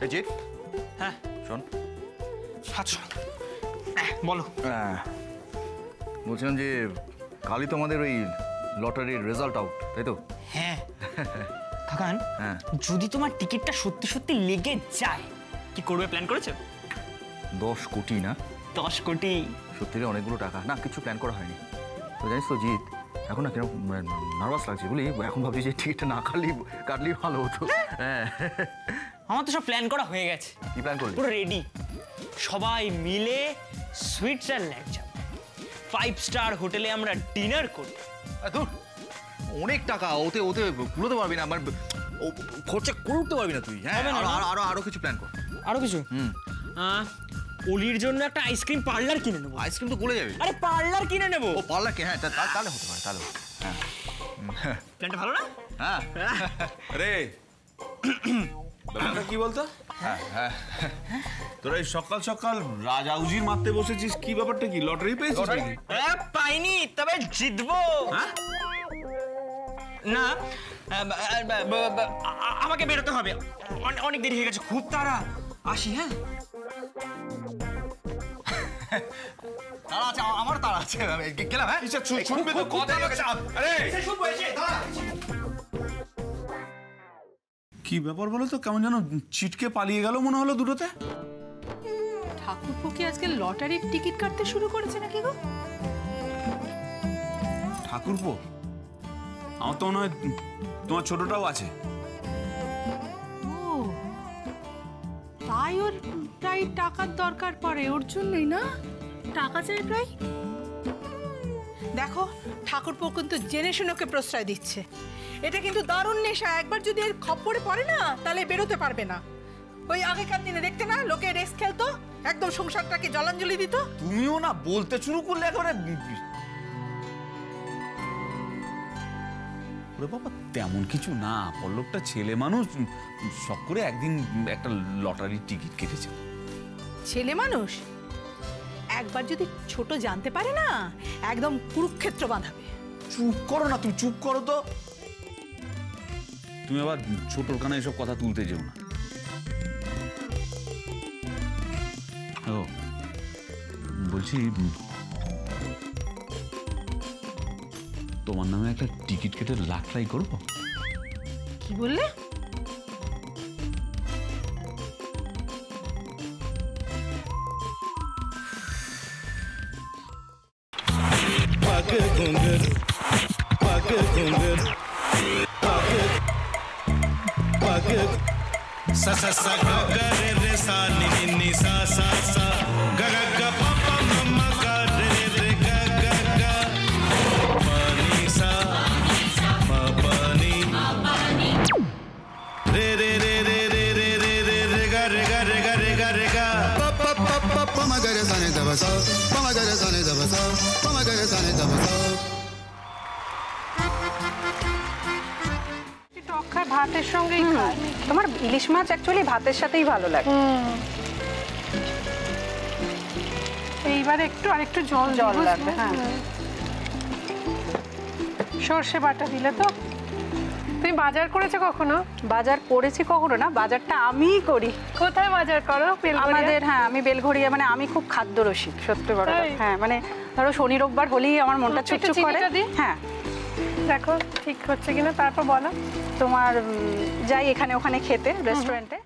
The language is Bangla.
এই জিৎ, হ্যাঁ শোন। আচ্ছা বলো। বলছিলাম যে কালই তো আমাদের ওই লটারির রেজাল্ট আউট, তাই তো? হ্যাঁ খাকান, হ্যাঁ, যদি তোমার টিকিটটা সত্যি সত্যি লেগে যায় কি করবে প্ল্যান করেছো? 10 কোটি না? 10 কোটি সত্যি অনেকগুলো টাকা না, কিছু প্ল্যান করা হয়নি তো। জানিস তো জিৎ, এখন না কেন নার্ভাস লাগছে বলি, এখন ভাবছি যে টিকিটটা না কাটলেই ভালো হতো। হ্যাঁ, আমার তো সব প্ল্যান করা হয়ে গেছে। কি প্ল্যান করলি? পুরো রেডি, সবাই মিলে সুইজারল্যান্ড যাব, 5 স্টার হোটেলে আমরা ডিনার করব। অনেক টাকা, ওতে কুলোতে পারবি না, আমার খরচা করতে পারবি না তুই। হ্যাঁ, আরো কিছু প্ল্যান কর। আরো কিছু? অলির জন্য একটা আইসক্রিম পার্লার কিনে নেবো। আইসক্রিম তো গলে যাবে। আরে পার্লার কিনে নেবো। ও পার্লার কে? হ্যাঁ, তাহলে হতে পারে, তাহলে। হ্যাঁ, প্ল্যানটা ভালো না? হ্যাঁ। আরে ব্যাপারটা কি বলতো? হ্যাঁ, তোরা এই সকাল সকাল রাজাউজির মারতে বসেছিস, কি ব্যাপারটা কি? লটারি পেয়েছিস নাকি? পাইনি, তবে জিতবো। হ্যাঁ? না, আমাকে বেরোতে হবে, অনেক দেরি হয়ে গেছে, খুব তাড়া। আসি। হ্যাঁ, তারা আছে, আমার তারা আছে, গেলাম। হ্যাঁ, শুনবে তো কথা। আরে কি ব্যাপার বলো তো, কেমন যেন চিটকে পালিয়ে গেল মনে হলো দুটোতে। ঠাকুরপো কি আজকে লটারির টিকিট কাটতে শুরু করেছে নাকি গো? ঠাকুরপো? আমার তো মনে হয় তোমার ছোটটাও আছে। ও তাই, ওর প্রায় টাকার দরকার পড়ে, ওর জন্যই না টাকা চাই প্রায়। দেখো ঠাকুরপো কিন্তু জেনে শুনে ওকে প্রশ্রয় দিচ্ছে। এটা কিন্তু দারুণ নেশা, একবার যদি এর খপ্পরে পড়ে না তাহলে বেরোতে পারবে না। ওই আগেকার দিনে দেখতে না, লোকে রেস খেলতো, একদম সংসারটাকে জলাঞ্জলি দিত। তুমিও না বলতে শুরু করলে একেবারে। বাবা তেমন কিছু না, পল্লবটা ছেলে মানুষ, শখ করে একদিন একটা লটারির টিকিট কেটেছে। ছেলে মানুষ একবার যদি ছোট জানতে পারে না, একদম কুরুক্ষেত্র বাঁধাবে। চুপ করো না, তুমি চুপ করো তো। তুমি আবার ছোটর কানে এসব কথা তুলতে যেও না। ও বলছি, তোমার নামে একটা টিকিট কেটে লাখ ট্রাই করবো। কি বললে? sa sa sa ga ga re re sa ni ni ni sa sa sa ga ga ga pa pa ma ma ga re re ga ga ga pa ni sa ma pa ni re re re re re re re re re ga re ga re ga re ga re ga pa pa pa pa pa ma ga re sa ni da ba sa pa ma ga re sa ni da ba sa pa ma ga re sa ni da ba sa ভাতের সঙ্গেই খায়। তোমার ইলিশ মাছ অ্যাকচুয়ালি ভাতের সাথেই ভালো লাগে। এইবার একটু আরেকটু জল লাগবে। হ্যাঁ, সর্ষে বাটা দিলে তো। তুমি বাজার করেছো কখনো? বাজার করেছি কখনো না, বাজারটা আমিই করি। কোথায় বাজার করো? আমাদের, হ্যাঁ আমি বেলঘড়িয়া, মানে আমি খুব খাদ্য রসিক, সত্যি বড় কথা। হ্যাঁ মানে ধরো শনি রোববার হলেই আমার মনটা চুপচুপ করে। হ্যাঁ দেখো ঠিক হচ্ছে কিনা, তারপর বলো। তোমার যাই এখানে ওখানে খেতে রেস্টুরেন্টে।